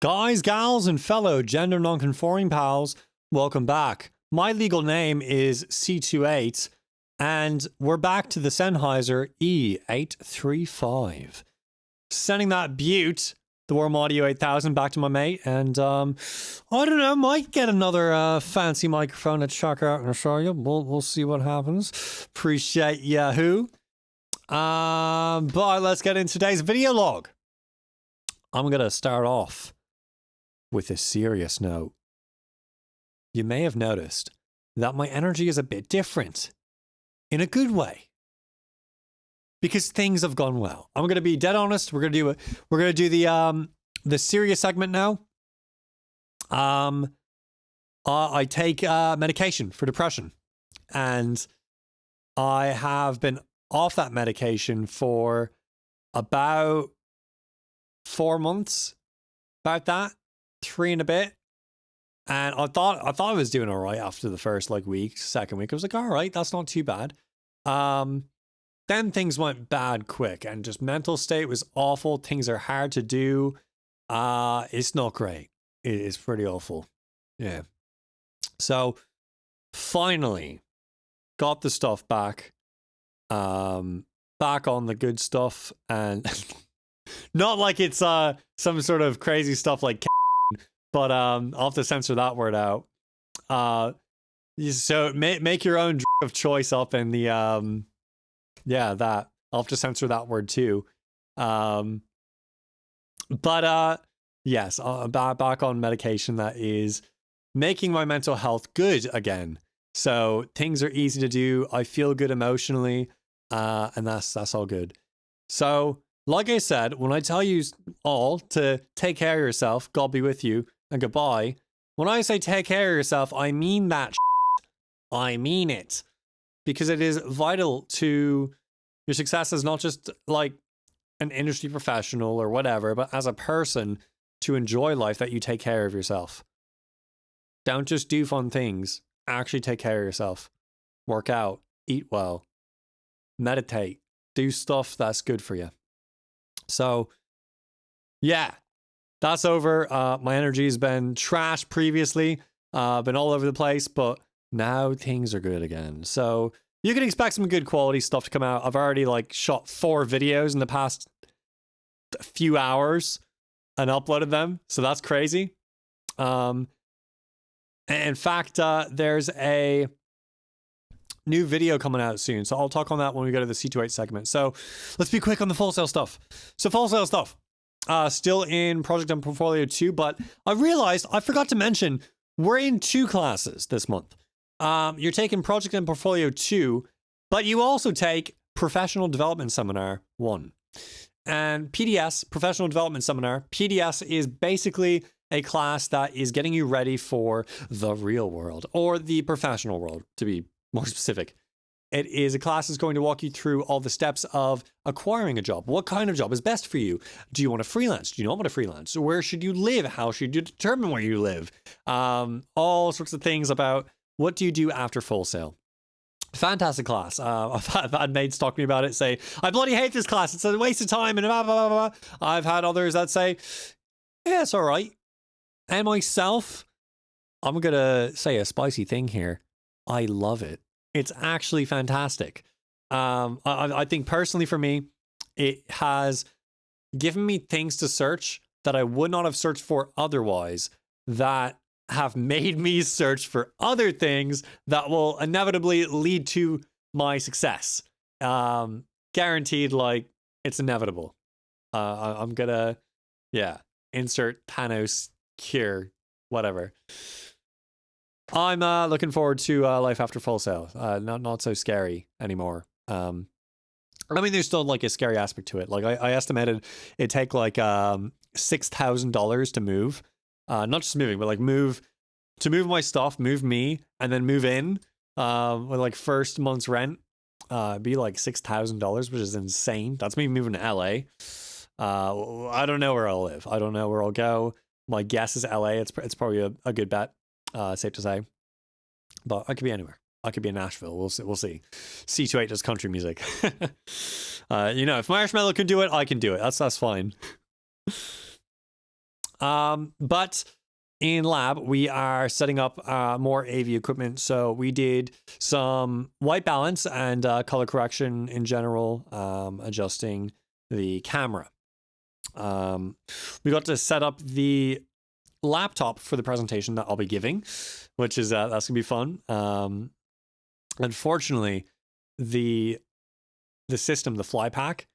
Guys, gals, and fellow gender non-conforming pals, welcome back. My legal name is C28, and we're back to the Sennheiser E835. Sending that beaut, the Warm Audio 8000, back to my mate, and I don't know, might get another fancy microphone to check out and show you. We'll see what happens. Appreciate Yahoo. But let's get into today's video log. I'm gonna start off with a serious note. You may have noticed that my energy is a bit different, in a good way, because things have gone well. I'm gonna be dead honest. We're gonna do the serious segment now. I take medication for depression, and I have been off that medication for about 4 months, about that. 3 and a bit, and I thought I was doing all right after the first week. Second week I was like, all right, that's not too bad. Then things went bad quick, and just mental state was awful. Things are hard to do. It's not great. It is pretty awful. Yeah. So finally got the stuff back, back on the good stuff, and not like it's some sort of crazy stuff like but I'll have to censor that word out. So make your own of choice up in the yeah, that I'll have to censor that word too. But yes, back on medication that is making my mental health good again. So things are easy to do. I feel good emotionally, and that's all good. So like I said, when I tell you all to take care of yourself, God be with you, and goodbye. When I say take care of yourself, I mean that shit. I mean it. Because it is vital to your success as not just like an industry professional or whatever, but as a person to enjoy life, that you take care of yourself. Don't just do fun things. Actually take care of yourself. Work out. Eat well. Meditate. Do stuff that's good for you. So, yeah. That's over. My energy has been trash previously, been all over the place, but now things are good again. So you can expect some good quality stuff to come out. I've already shot 4 videos in the past few hours and uploaded them. So that's crazy. In fact, there's a new video coming out soon. So I'll talk on that when we go to the C28 segment. So let's be quick on the full sale stuff. So full sale stuff. Still in Project and Portfolio 2, but I realized I forgot to mention we're in 2 classes this month. You're taking Project and Portfolio 2, but you also take Professional Development Seminar 1. And PDS, Professional Development Seminar, PDS is basically a class that is getting you ready for the real world, or the professional world, to be more specific. It is a class that's going to walk you through all the steps of acquiring a job. What kind of job is best for you? Do you want to freelance? Do you not want to freelance? Where should you live? How should you determine where you live? All sorts of things about what do you do after full sale. Fantastic class. I've had mates talk to me about it, say, I bloody hate this class. It's a waste of time and blah, blah, blah, blah. I've had others that say, yeah, it's all right. And myself, I'm going to say a spicy thing here. I love it. It's actually fantastic. I think personally for me, it has given me things to search that I would not have searched for otherwise, that have made me search for other things that will inevitably lead to my success. Guaranteed, it's inevitable. I'm gonna, insert Thanos cure, whatever. I'm looking forward to life after full sale. Not so scary anymore. I mean, there's still a scary aspect to it. I estimated it'd take $6,000 to move. Not just moving, but move my stuff, move me, and then move in with first month's rent. It'd be $6,000, which is insane. That's me moving to LA. I don't know where I'll live. I don't know where I'll go. My guess is LA. It's probably a good bet. Safe to say, but I could be anywhere. I could be in Nashville. We'll see. C28 does country music. If Marshmallow can do it, I can do it. That's fine. But in lab, we are setting up more AV equipment. So we did some white balance and color correction in general, adjusting the camera. We got to set up the laptop for the presentation that I'll be giving, which is that's gonna be fun. Unfortunately, the system, the fly pack,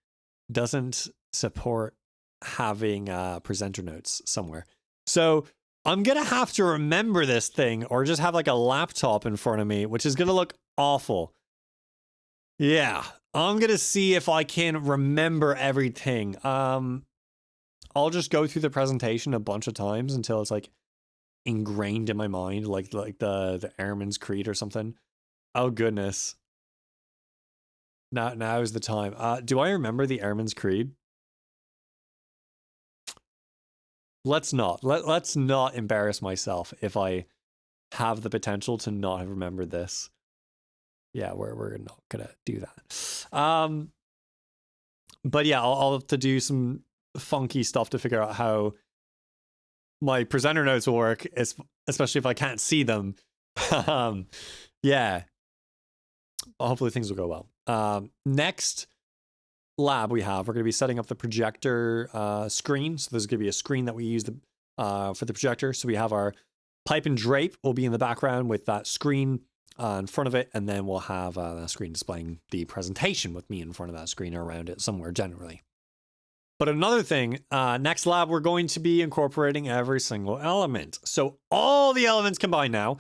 doesn't support having presenter notes somewhere. So I'm gonna have to remember this thing, or just have like a laptop in front of me, which is gonna look awful. Yeah, I'm gonna see if I can remember everything. I'll just go through the presentation a bunch of times until it's like ingrained in my mind, like the Airman's Creed or something. Oh goodness. Now is the time. Do I remember the Airman's Creed? Let's not. Let's not embarrass myself if I have the potential to not have remembered this. Yeah, we're not gonna do that. But yeah, I'll have to do some funky stuff to figure out how my presenter notes will work, especially if I can't see them. Yeah. Hopefully things will go well. Next lab we're going to be setting up the projector screen. So there's going to be a screen that we use for the projector. So we have our pipe and drape will be in the background with that screen in front of it, and then we'll have that screen displaying the presentation with me in front of that screen or around it somewhere generally. But another thing, next lab, we're going to be incorporating every single element. So all the elements combined now,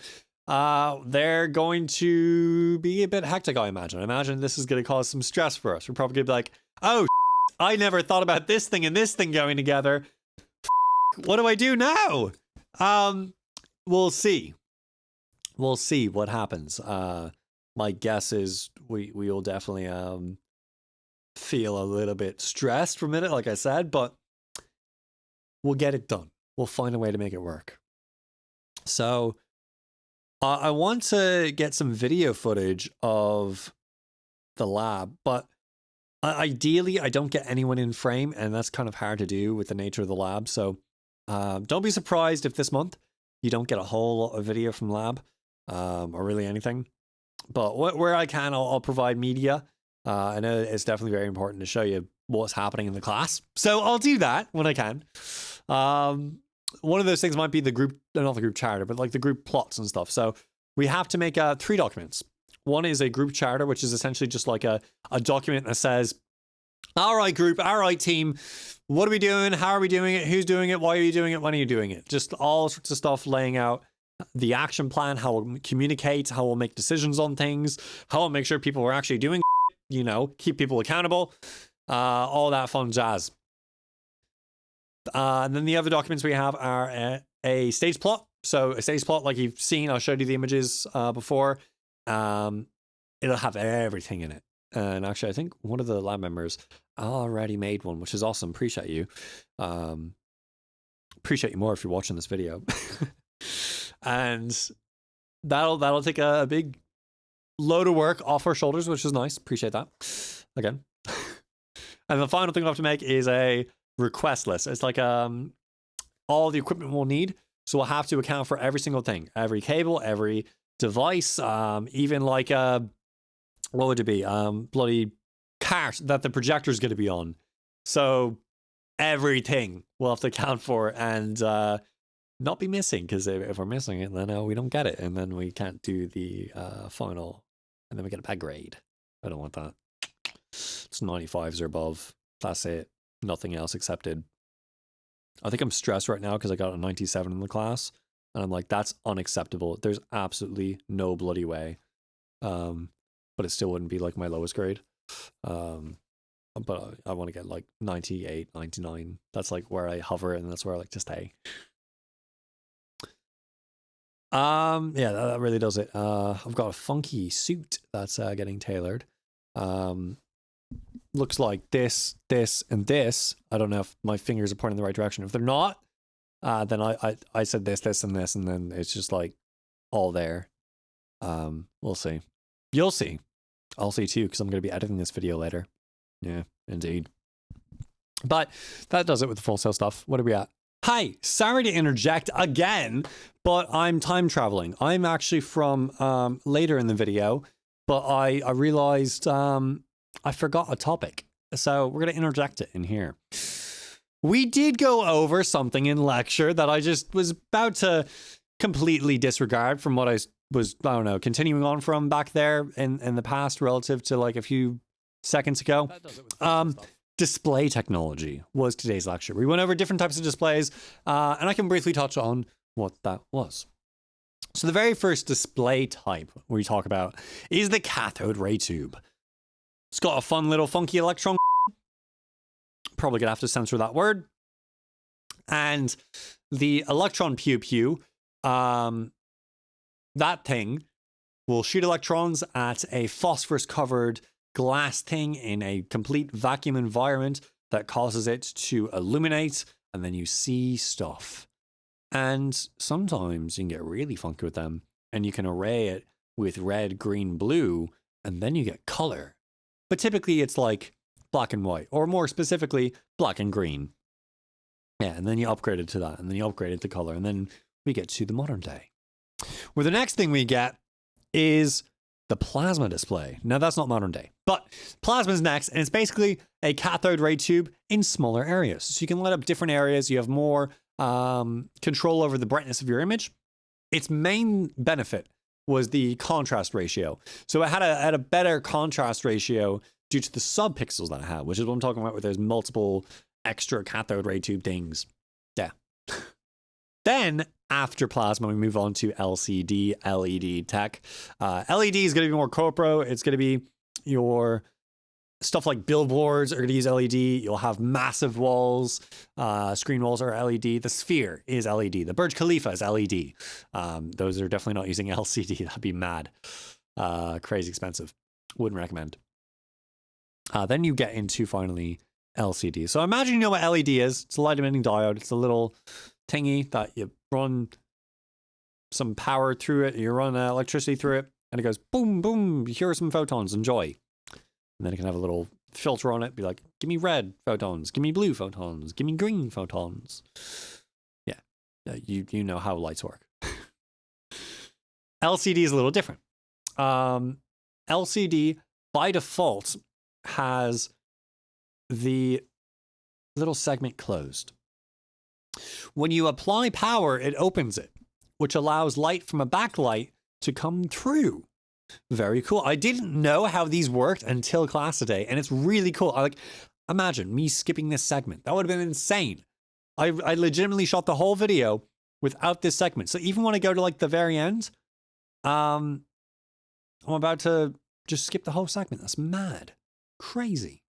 they're going to be a bit hectic, I imagine. I imagine this is going to cause some stress for us. We're probably going to be like, oh, I never thought about this thing and this thing going together. What do I do now? We'll see. We'll see what happens. My guess is we'll definitely feel a little bit stressed for a minute, like I said, but we'll get it done. We'll find a way to make it work. So I want to get some video footage of the lab, but ideally I don't get anyone in frame, and that's kind of hard to do with the nature of the lab. So don't be surprised if this month you don't get a whole lot of video from lab, or really anything. But where I can, I'll provide media. I know it's definitely very important to show you what's happening in the class, so I'll do that when I can. One of those things might be the group, not the group charter, but like the group plots and stuff. So we have to make 3 documents. One is a group charter, which is essentially just like a document that says, all right, group, all right, team, what are we doing? How are we doing it? Who's doing it? Why are you doing it? When are you doing it? Just all sorts of stuff laying out the action plan, how we'll communicate, how we'll make decisions on things, how we'll make sure people are actually doing, keep people accountable, all that fun jazz. And then the other documents we have are a stage plot. So a stage plot, like you've seen, I showed you the images before. It'll have everything in it. And actually, I think one of the lab members already made one, which is awesome. Appreciate you. Appreciate you more if you're watching this video. And that'll take a big load of work off our shoulders, which is nice. Appreciate that. Again. And the final thing we'll have to make is a request list. It's like all the equipment we'll need. So we'll have to account for every single thing, every cable, every device, even like what would it be? Bloody cart that the projector is going to be on. So everything we'll have to account for and not be missing, because if we're missing it, then we don't get it, and then we can't do the final, and then we get a bad grade. I don't want that. It's 95s or above. That's it. Nothing else accepted. I think I'm stressed right now because I got a 97 in the class, and I'm like, that's unacceptable. There's absolutely no bloody way. But it still wouldn't be like my lowest grade. But I want to get like 98, 99. That's like where I hover, and that's where I like to stay. Yeah, that really does it. I've got a funky suit that's getting tailored. Looks like this, and this. I don't know if my fingers are pointing in the right direction. If they're not, then I said this, and this, and then it's just like all there. We'll see. You'll see. I'll see too, because I'm going to be editing this video later. Yeah, indeed. But that does it with the Full Sail stuff. What are we at? Hi, sorry to interject again, but I'm time traveling. I'm actually from later in the video, but I realized I forgot a topic. So we're going to interject it in here. We did go over something in lecture that I just was about to completely disregard from what I was, I don't know, continuing on from back there in the past relative to like a few seconds ago. Display technology was today's lecture. We went over different types of displays, and I can briefly touch on what that was. So the very first display type we talk about is the cathode ray tube. It's got a fun little funky electron. Probably gonna have to censor that word. And the electron pew, that thing will shoot electrons at a phosphorus covered glass thing in a complete vacuum environment that causes it to illuminate, and then you see stuff. And sometimes you can get really funky with them, and you can array it with red, green, blue, and then you get color. But typically it's like black and white, or more specifically, black and green. Yeah, and then you upgrade it to that, and then you upgrade it to color, and then we get to the modern day, where the next thing we get is the plasma display. Now that's not modern day, but plasma is next, and it's basically a cathode ray tube in smaller areas. So you can light up different areas. You have more control over the brightness of your image. Its main benefit was the contrast ratio. So it had a better contrast ratio due to the subpixels that it had, which is what I'm talking about with those multiple extra cathode ray tube things. Yeah. Then after plasma, we move on to LCD, LED tech. LED is going to be more corpo. It's going to be your stuff like billboards are going to use LED. You'll have massive walls. Screen walls are LED. The Sphere is LED. The Burj Khalifa is LED. Those are definitely not using LCD. That'd be mad. Crazy expensive. Wouldn't recommend. Then you get into finally LCD. So imagine you know what LED is. It's a light emitting diode. It's a little thingy that you run some power through it, you run electricity through it, and it goes boom, boom, here are some photons, enjoy. And then it can have a little filter on it, be like, give me red photons, give me blue photons, give me green photons. Yeah, you know how lights work. LCD is a little different. LCD, by default, has the little segment closed. When you apply power, it opens it, which allows light from a backlight to come through. Very cool. I didn't know how these worked until class today, and it's really cool. Imagine me skipping this segment. That would have been insane. I legitimately shot the whole video without this segment. So even when I go to like the very end, I'm about to just skip the whole segment. That's mad. Crazy.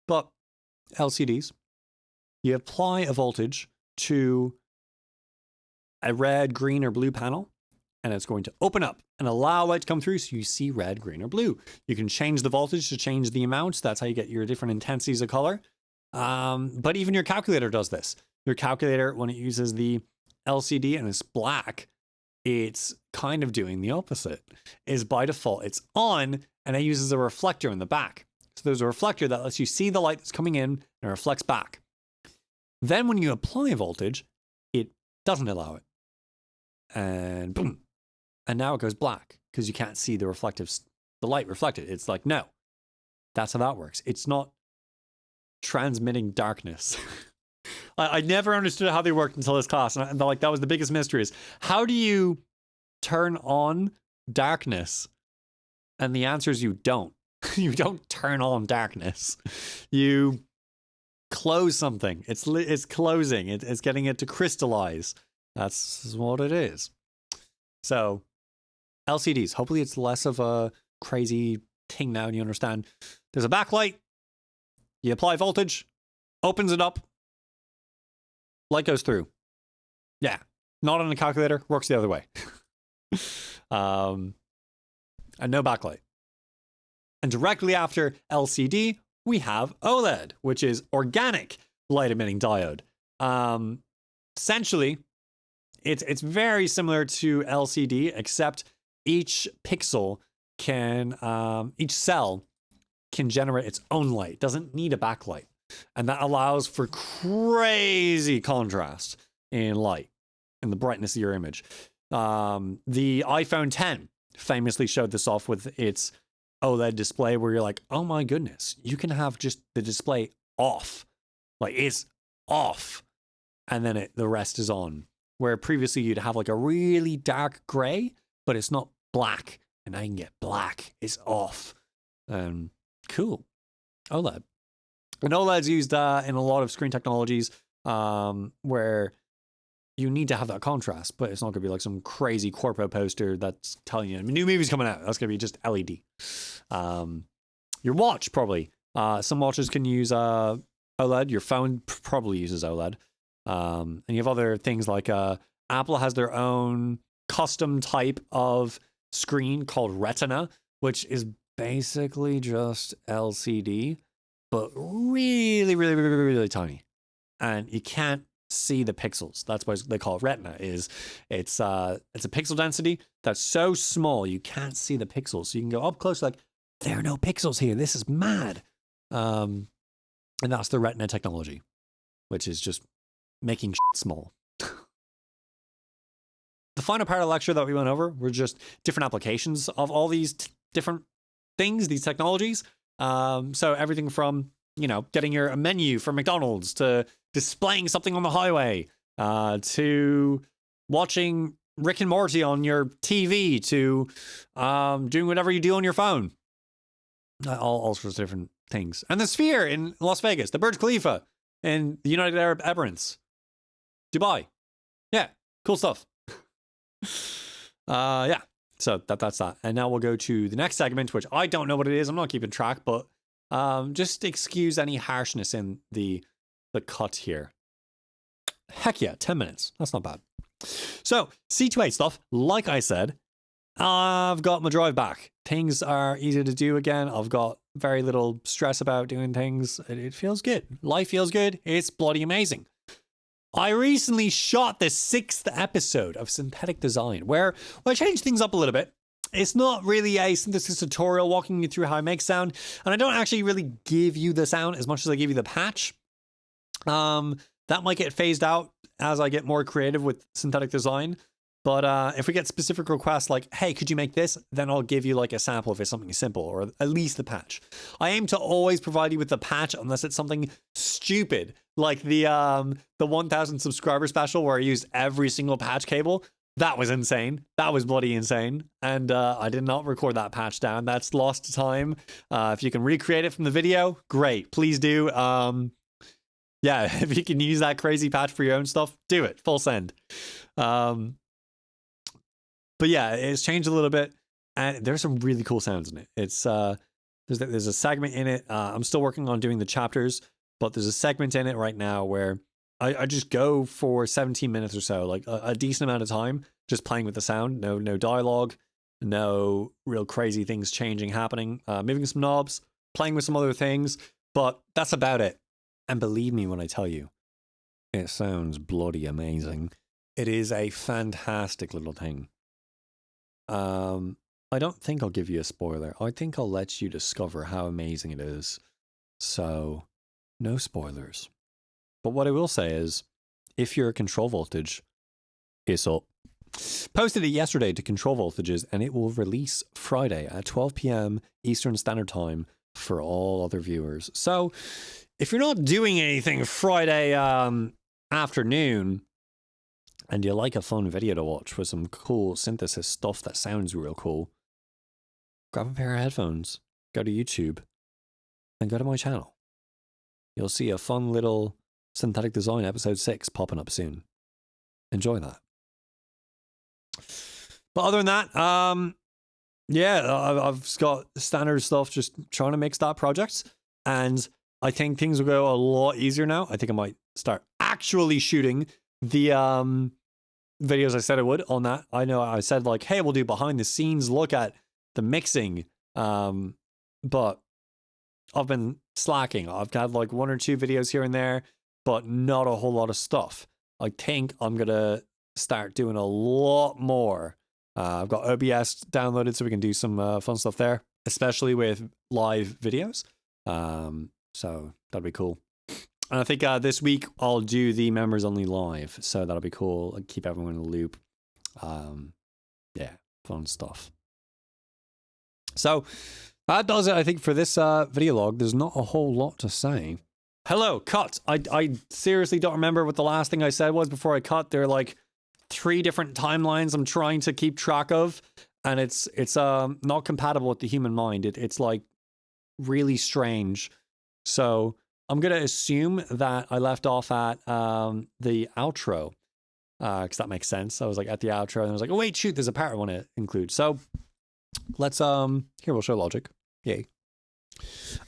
But LCDs, you apply a voltage to a red, green, or blue panel, and it's going to open up and allow light to come through so you see red, green, or blue. You can change the voltage to change the amounts. That's how you get your different intensities of color. But even your calculator does this. Your calculator, when it uses the LCD and it's black, it's kind of doing the opposite. Is by default, it's on, and it uses a reflector in the back. So there's a reflector that lets you see the light that's coming in and it reflects back. Then when you apply a voltage, it doesn't allow it. And boom. And now it goes black because you can't see the light reflected. It's like, no, that's how that works. It's not transmitting darkness. I never understood how they worked until this class. And like, that was the biggest mystery is how do you turn on darkness? And the answer is you don't. You don't turn on darkness. You close something. It's closing. It's getting it to crystallize. That's what it is. So LCDs, hopefully it's less of a crazy thing now and you understand. There's a backlight. You apply voltage, opens it up. Light goes through. Yeah. Not on a calculator. Works the other way. And no backlight. And directly after LCD, we have OLED, which is organic light emitting diode. Essentially, it's very similar to LCD, except each pixel can, each cell can generate its own light. It doesn't need a backlight. And that allows for crazy contrast in light and the brightness of your image. The iPhone 10 famously showed this off with its OLED display, where you're like, oh my goodness, you can have just the display off. Like, it's off. And then the rest is on. Where previously you'd have like a really dark gray, but it's not black. And I can get black. It's off. Cool. OLED. And OLED's used in a lot of screen technologies where you need to have that contrast, but it's not going to be like some crazy corpo poster that's telling you new movie's coming out. That's going to be just LED. Your watch, probably. Some watches can use OLED. Your phone probably uses OLED. And you have other things like Apple has their own custom type of screen called Retina, which is basically just LCD, but really, really, really, really, really tiny. And you can't see the pixels. That's why they call it Retina. It's a pixel density that's so small you can't see the pixels. So you can go up close, like, there are no pixels here. This is mad. And that's the Retina technology, which is just making shit small. The final part of the lecture that we went over were just different applications of all these different things, these technologies. So everything from, getting your menu from McDonald's to displaying something on the highway, to watching Rick and Morty on your TV, to doing whatever you do on your phone. All sorts of different things. And the Sphere in Las Vegas, the Burj Khalifa in the United Arab Emirates, Dubai. Yeah, cool stuff. Yeah, so that's that. And now we'll go to the next segment, which I don't know what it is. I'm not keeping track, but just excuse any harshness in the cut here. Heck yeah, 10 minutes. That's not bad. So C2A stuff, like I said, I've got my drive back. Things are easy to do again. I've got very little stress about doing things. It feels good. Life feels good. It's bloody amazing. I recently shot the 6th episode of Synthetic Design, where I changed things up a little bit. It's not really a synthesis tutorial walking you through how I make sound, and I don't actually really give you the sound as much as I give you the patch. That might get phased out as I get more creative with Synthetic Design. But if we get specific requests like, hey, could you make this? Then I'll give you like a sample if it's something simple, or at least the patch. I aim to always provide you with the patch unless it's something stupid, like the 1,000 subscriber special where I used every single patch cable. That was insane. That was bloody insane. And I did not record that patch down. That's lost time. If you can recreate it from the video, great. Please do. Yeah, if you can use that crazy patch for your own stuff, do it. Full send. But yeah, it's changed a little bit, and there's some really cool sounds in it. It's there's a segment in it. I'm still working on doing the chapters, but there's a segment in it right now where I just go for 17 minutes or so, like a decent amount of time, just playing with the sound. No dialogue, no real crazy things happening. Moving some knobs, playing with some other things, but that's about it. And believe me when I tell you, it sounds bloody amazing. It is a fantastic little thing. I don't think I'll give you a spoiler. I think I'll let you discover how amazing it is. So, no spoilers. But what I will say is, if your control voltage is up, posted it yesterday to control voltages, and it will release Friday at 12 p.m. Eastern Standard Time for all other viewers. So, if you're not doing anything Friday afternoon, and you like a fun video to watch with some cool synthesis stuff that sounds real cool, grab a pair of headphones, go to YouTube, and go to my channel. You'll see a fun little Synthetic Design episode 6 popping up soon. Enjoy that. But other than that, yeah, I've got standard stuff, just trying to mix that project, and I think things will go a lot easier now. I think I might start actually shooting the videos I said I would on that. I know I said like, hey, we'll do behind the scenes look at the mixing, but I've been slacking. I've got like 1 or 2 videos here and there, but not a whole lot of stuff. I think I'm gonna start doing a lot more. I've got OBS downloaded so we can do some fun stuff there, especially with live videos. So that'd be cool. And I think this week I'll do the members only live. So that'll be cool. I'll keep everyone in the loop. Yeah, fun stuff. So that does it, I think, for this video log. There's not a whole lot to say. Hello, cut. I seriously don't remember what the last thing I said was before I cut. There are like 3 different timelines I'm trying to keep track of. And it's not compatible with the human mind. It's like really strange. So I'm going to assume that I left off at the outro. Because that makes sense. I was like at the outro and I was like, oh wait, shoot, there's a part I want to include. So let's here we'll show logic. Yay.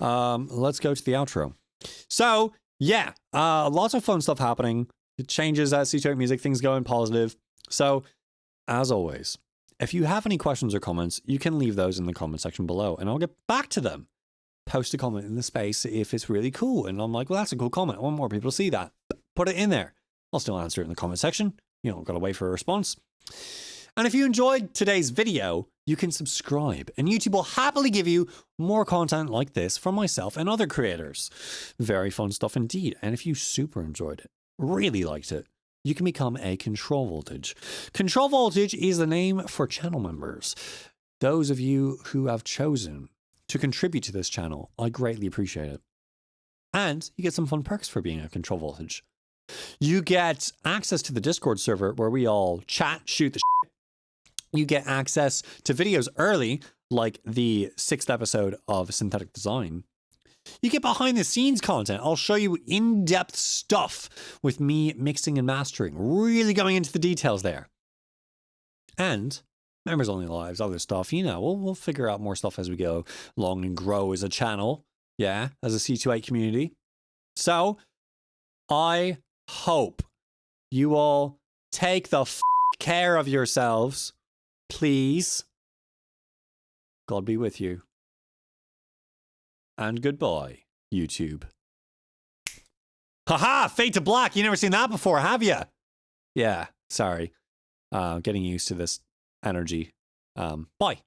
Let's go to the outro. So yeah, lots of fun stuff happening. It changes at C2 Music, things going positive. So as always, if you have any questions or comments, you can leave those in the comment section below and I'll get back to them. Post a comment in the space if it's really cool. And I'm like, well, that's a cool comment. I want more people to see that. Put it in there. I'll still answer it in the comment section. You know, gotta wait for a response. And if you enjoyed today's video, you can subscribe and YouTube will happily give you more content like this from myself and other creators. Very fun stuff indeed. And if you super enjoyed it, really liked it, you can become a Control Voltage. Control Voltage is the name for channel members. Those of you who have chosen to contribute to this channel, I greatly appreciate it. And you get some fun perks for being a Control Voltage. You get access to the Discord server where we all chat, shoot the shit. You get access to videos early, like the 6th episode of Synthetic Design. You get behind the scenes content. I'll show you in-depth stuff with me mixing and mastering, really going into the details there. And members only lives, other stuff, you know, we'll figure out more stuff as we go along and grow as a channel. Yeah, as a C28 community. So I hope you all take the care of yourselves, please. God be with you. And goodbye, YouTube. Haha, fade to black. You never seen that before, have you? Yeah, sorry. Getting used to this energy. Bye.